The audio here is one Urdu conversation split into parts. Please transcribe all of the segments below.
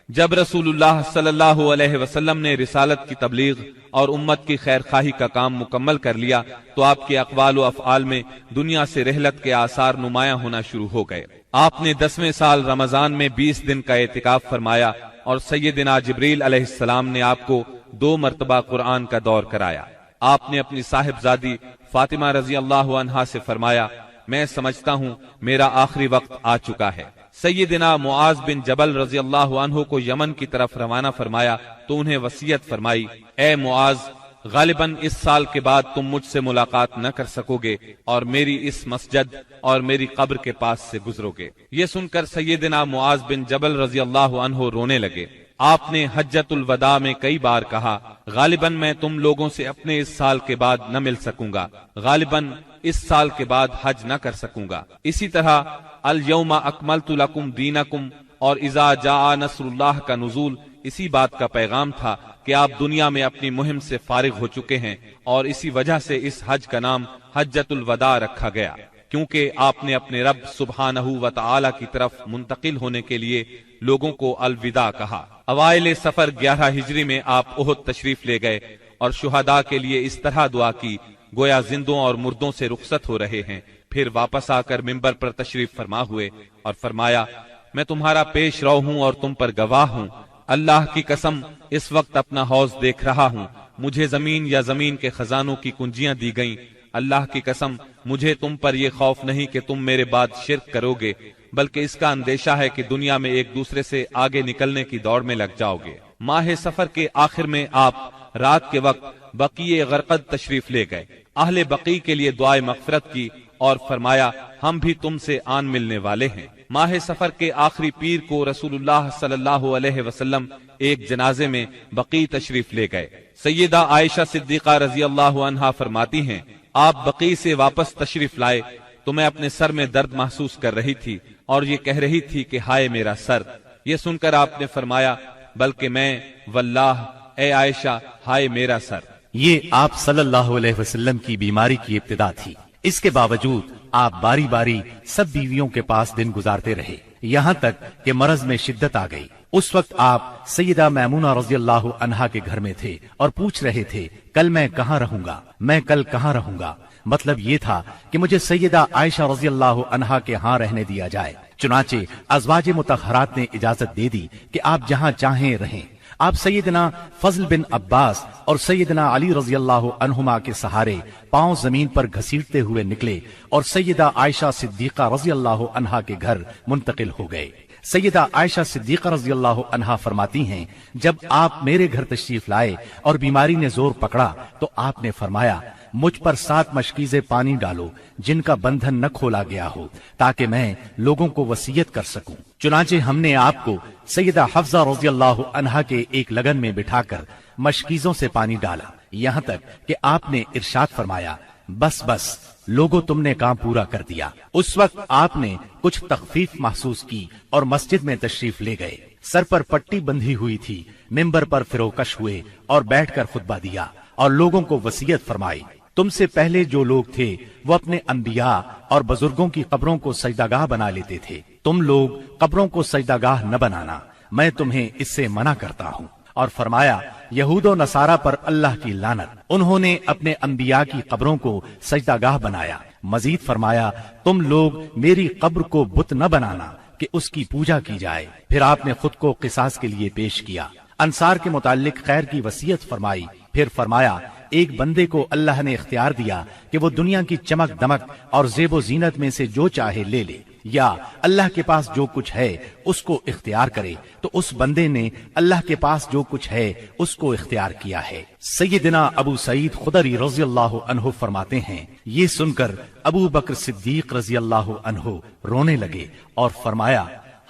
جب رسول اللہ صلی اللہ علیہ وسلم نے رسالت کی تبلیغ اور امت کی خیر خواہی کا کام مکمل کر لیا تو آپ کے اقوال و افعال میں دنیا سے رحلت کے آثار نمایاں ہونا شروع ہو گئے۔ آپ نے 10ویں سال رمضان میں 20 دن کا اعتکاف فرمایا اور سیدنا جبریل علیہ السلام نے آپ کو 2 مرتبہ قرآن کا دور کرایا۔ آپ نے اپنی صاحبزادی فاطمہ رضی اللہ عنہا سے فرمایا، میں سمجھتا ہوں میرا آخری وقت آ چکا ہے۔ سیدنا معاذ بن جبل رضی اللہ عنہ کو یمن کی طرف روانہ فرمایا تو انہیں وصیت فرمائی، اے معاذ، غالباً اس سال کے بعد تم مجھ سے ملاقات نہ کر سکو گے اور میری اس مسجد اور میری قبر کے پاس سے گزرو گے۔ یہ سن کر سیدنا معاذ بن جبل رضی اللہ عنہ رونے لگے۔ آپ نے حجۃ الوداع میں کئی بار کہا، غالباً میں تم لوگوں سے اپنے اس سال کے بعد نہ مل سکوں گا، غالباً اس سال کے بعد حج نہ کر سکوں گا۔ اسی طرح الیوم اکملت لکم دینکم اور اذا جاء نصر اللہ کا نزول اسی بات کا پیغام تھا کہ آپ دنیا میں اپنی مہم سے فارغ ہو چکے ہیں، اور اسی وجہ سے اس حج کا نام حجۃ الوداع رکھا گیا، کیونکہ آپ نے اپنے رب سبحانہ و تعالی کی طرف منتقل ہونے کے لیے لوگوں کو الوداع کہا۔ اوائل سفر 11 ہجری میں آپ احد تشریف لے گئے اور شہداء کے لیے اس طرح دعا کی گویا زندوں اور مردوں سے رخصت ہو رہے ہیں۔ پھر واپس آ کر ممبر پر تشریف فرما ہوئے اور فرمایا، میں تمہارا پیش رو ہوں اور تم پر گواہ ہوں، اللہ کی قسم اس وقت اپنا حوض دیکھ رہا ہوں، مجھے زمین یا زمین کے خزانوں کی کنجیاں دی گئیں، اللہ کی قسم مجھے تم پر یہ خوف نہیں کہ تم میرے بعد شرک کرو گے، بلکہ اس کا اندیشہ ہے کہ دنیا میں ایک دوسرے سے آگے نکلنے کی دوڑ میں لگ جاؤ گے۔ ماہ سفر کے آخر میں آپ رات کے وقت بقیع غرقد تشریف لے گئے، اہل بقیع کے لیے دعائے مغفرت کی اور فرمایا، ہم بھی تم سے آن ملنے والے ہیں۔ ماہ سفر کے آخری پیر کو رسول اللہ صلی اللہ علیہ وسلم ایک جنازے میں بقیع تشریف لے گئے۔ سیدہ عائشہ صدیقہ رضی اللہ عنہا فرماتی ہیں، آپ بقیع سے واپس تشریف لائے تو میں اپنے سر میں درد محسوس کر رہی تھی اور یہ کہہ رہی تھی کہ ہائے میرا سر۔ یہ سن کر آپ نے فرمایا، بلکہ میں واللہ اے عائشہ ہائے میرا سر۔ یہ آپ صلی اللہ علیہ وسلم کی بیماری کی ابتدا تھی، اس کے باوجود آپ باری باری سب بیویوں کے پاس دن گزارتے رہے، یہاں تک کہ مرض میں شدت آ گئی۔ اس وقت آپ سیدہ میمونہ رضی اللہ عنہا کے گھر میں تھے اور پوچھ رہے تھے، کل میں کہاں رہوں گا، میں کل کہاں رہوں گا؟ مطلب یہ تھا کہ مجھے سیدہ عائشہ رضی اللہ عنہا کے ہاں رہنے دیا جائے۔ چنانچہ ازواج مطہرات نے اجازت دے دی کہ آپ جہاں چاہیں رہیں۔ آپ سیدنا فضل بن عباس اور سیدنا علی رضی اللہ عنہما کے سہارے پاؤں زمین پر گھسیٹتے ہوئے نکلے اور سیدہ عائشہ صدیقہ رضی اللہ عنہا کے گھر منتقل ہو گئے۔ سیدہ عائشہ صدیقہ رضی اللہ عنہا فرماتی ہیں، جب آپ میرے گھر تشریف لائے اور بیماری نے زور پکڑا تو آپ نے فرمایا، مجھ پر 7 مشکیزیں پانی ڈالو جن کا بندھن نہ کھولا گیا ہو، تاکہ میں لوگوں کو وصیت کر سکوں۔ چنانچہ ہم نے آپ کو سیدہ حفصہ رضی اللہ عنہا کے ایک لگن میں بٹھا کر مشکیزوں سے پانی ڈالا، یہاں تک کہ آپ نے ارشاد فرمایا، بس بس لوگوں تم نے کام پورا کر دیا۔ اس وقت آپ نے کچھ تخفیف محسوس کی اور مسجد میں تشریف لے گئے۔ سر پر پٹی بندھی ہوئی تھی، ممبر پر فروکش ہوئے اور بیٹھ کر خطبہ دیا اور لوگوں کو وصیت فرمائی، تم سے پہلے جو لوگ تھے وہ اپنے انبیاء اور بزرگوں کی قبروں کو سجدہ بنا لیتے تھے، تم لوگ قبروں کو سجدہ نہ بنانا، میں تمہیں اس سے منع کرتا ہوں۔ اور فرمایا، یہود و نصارہ پر اللہ کی لعنت، انہوں نے اپنے انبیاء کی قبروں کو سجدہ بنایا۔ مزید فرمایا، تم لوگ میری قبر کو بت نہ بنانا کہ اس کی پوجا کی جائے۔ پھر آپ نے خود کو قصاص کے لیے پیش کیا، انصار کے متعلق خیر کی وصیت فرمائی۔ پھر فرمایا، ایک بندے کو اللہ نے اختیار دیا کہ وہ دنیا کی چمک دمک اور زیب و زینت میں سے جو چاہے لے لے، یا اللہ کے پاس جو کچھ ہے اس کو اختیار کرے، تو اس بندے نے اللہ کے پاس جو کچھ ہے اس کو اختیار کیا ہے۔ سیدنا ابو سعید خدری رضی اللہ عنہ فرماتے ہیں، یہ سن کر ابو بکر صدیق رضی اللہ عنہ رونے لگے اور فرمایا،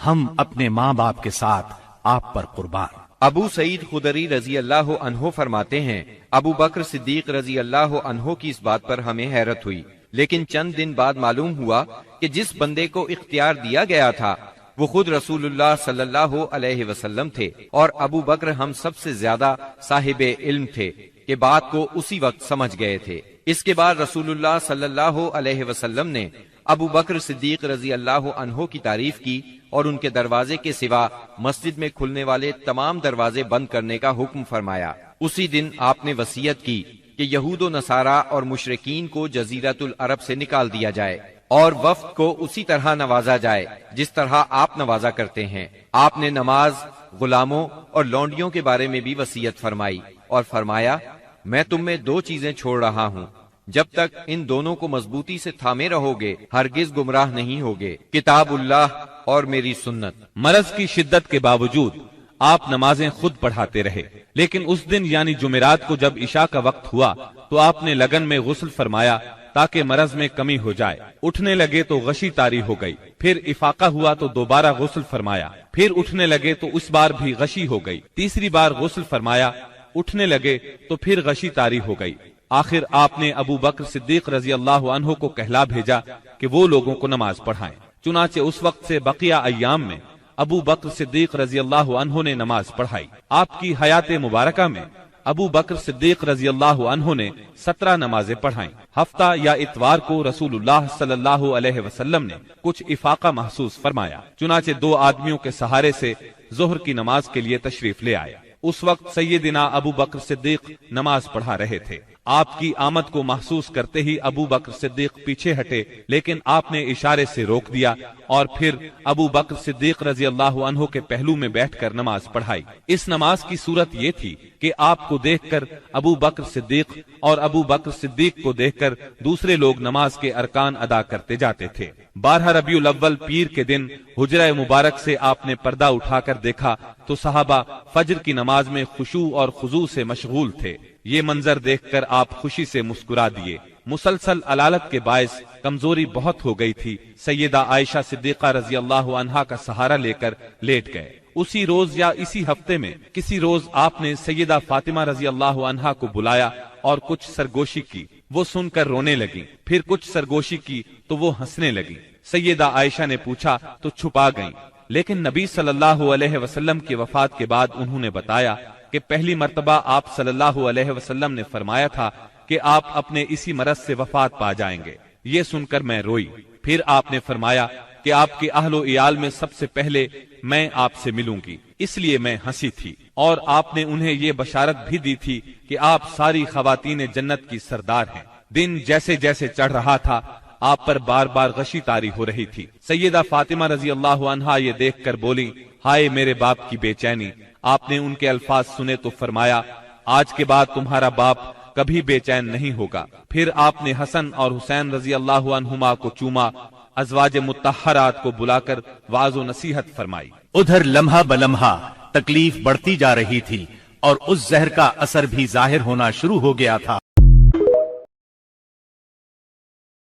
ہم اپنے ماں باپ کے ساتھ آپ پر قربان۔ ابو سعید خدری رضی اللہ عنہ فرماتے ہیں، ابو بکر صدیق رضی اللہ عنہ کی اس بات پر ہمیں حیرت ہوئی، لیکن چند دن بعد معلوم ہوا کہ جس بندے کو اختیار دیا گیا تھا وہ خود رسول اللہ صلی اللہ علیہ وسلم تھے، اور ابو بکر ہم سب سے زیادہ صاحب علم تھے کہ بات کو اسی وقت سمجھ گئے تھے۔ اس کے بعد رسول اللہ صلی اللہ علیہ وسلم نے ابو بکر صدیق رضی اللہ عنہ کی تعریف کی اور ان کے دروازے کے سوا مسجد میں کھلنے والے تمام دروازے بند کرنے کا حکم فرمایا۔ اسی دن آپ نے وصیت کی کہ یہود و نصارہ اور مشرکین کو جزیرۃ العرب سے نکال دیا جائے اور وفد کو اسی طرح نوازا جائے جس طرح آپ نوازا کرتے ہیں۔ آپ نے نماز، غلاموں اور لونڈیوں کے بارے میں بھی وصیت فرمائی اور فرمایا، میں تم میں دو چیزیں چھوڑ رہا ہوں، جب تک ان دونوں کو مضبوطی سے تھامے رہو گے ہرگز گمراہ نہیں ہوگے، کتاب اللہ اور میری سنت۔ مرض کی شدت کے باوجود آپ نمازیں خود پڑھاتے رہے، لیکن اس دن یعنی جمعرات کو جب عشاء کا وقت ہوا تو آپ نے لگن میں غسل فرمایا تاکہ مرض میں کمی ہو جائے۔ اٹھنے لگے تو غشی طاری ہو گئی، پھر افاقہ ہوا تو دوبارہ غسل فرمایا، پھر اٹھنے لگے تو اس بار بھی غشی ہو گئی، تیسری بار غسل فرمایا، اٹھنے لگے تو پھر غشی طاری ہو گئی۔ آخر آپ نے ابو بکر صدیق رضی اللہ عنہ کو کہلا بھیجا کہ وہ لوگوں کو نماز پڑھائیں۔ چنانچہ اس وقت سے بقیہ ایام میں ابو بکر صدیق رضی اللہ عنہ نے نماز پڑھائی۔ آپ کی حیات مبارکہ میں ابو بکر صدیق رضی اللہ عنہ نے 17 نمازیں پڑھائیں۔ ہفتہ یا اتوار کو رسول اللہ صلی اللہ علیہ وسلم نے کچھ افاقہ محسوس فرمایا، چنانچہ 2 آدمیوں کے سہارے سے ظہر کی نماز کے لیے تشریف لے آئے۔ اس وقت سیدنا ابو بکر صدیق نماز پڑھا رہے تھے۔ آپ کی آمد کو محسوس کرتے ہی ابو بکر صدیق پیچھے ہٹے، لیکن آپ نے اشارے سے روک دیا اور پھر ابو بکر صدیق رضی اللہ عنہ کے پہلو میں بیٹھ کر نماز پڑھائی۔ اس نماز کی صورت یہ تھی کہ آپ کو دیکھ کر ابو بکر صدیق اور ابو بکر صدیق کو دیکھ کر دوسرے لوگ نماز کے ارکان ادا کرتے جاتے تھے۔ 12 ربیع الاول پیر کے دن حجرہ مبارک سے آپ نے پردہ اٹھا کر دیکھا تو صحابہ فجر کی نماز میں خشوع اور خضوع سے مشغول تھے۔ یہ منظر دیکھ کر آپ خوشی سے مسکرا دیے۔ مسلسل علالت کے باعث کمزوری بہت ہو گئی تھی۔ سیدہ عائشہ صدیقہ رضی اللہ عنہا کا سہارا لے کر لیٹ گئے۔ اسی روز یا اسی ہفتے میں کسی روز آپ نے سیدہ فاطمہ رضی اللہ عنہا کو بلایا اور کچھ سرگوشی کی، وہ سن کر رونے لگی، پھر کچھ سرگوشی کی تو وہ ہنسنے لگی۔ سیدہ عائشہ نے پوچھا تو چھپا گئیں، لیکن نبی صلی اللہ علیہ وسلم کی وفات کے بعد انہوں نے بتایا کہ پہلی مرتبہ آپ صلی اللہ علیہ وسلم نے فرمایا تھا کہ آپ اپنے اسی مرض سے وفات پا جائیں گے۔ یہ سن کر میں روئی۔ پھر آپ نے فرمایا کہ آپ کے اہل و عیال میں سب سے پہلے میں آپ سے ملوں گی، اس لیے میں ہنسی تھی، اور آپ نے انہیں یہ بشارت بھی دی تھی کہ آپ ساری خواتین جنت کی سردار ہیں۔ دن جیسے جیسے چڑھ رہا تھا آپ پر بار بار غشی طاری ہو رہی تھی۔ سیدہ فاطمہ رضی اللہ عنہا یہ دیکھ کر بولی، ہائے میرے باپ کی بے چینی۔ آپ نے ان کے الفاظ سنے تو فرمایا، آج کے بعد تمہارا باپ کبھی بے چین نہیں ہوگا۔ پھر آپ نے حسن اور حسین رضی اللہ عنہما کو چوما، ازواج مطہرات کو بلا کر وعظ و نصیحت فرمائی۔ ادھر لمحہ بلمحہ تکلیف بڑھتی جا رہی تھی اور اس زہر کا اثر بھی ظاہر ہونا شروع ہو گیا تھا۔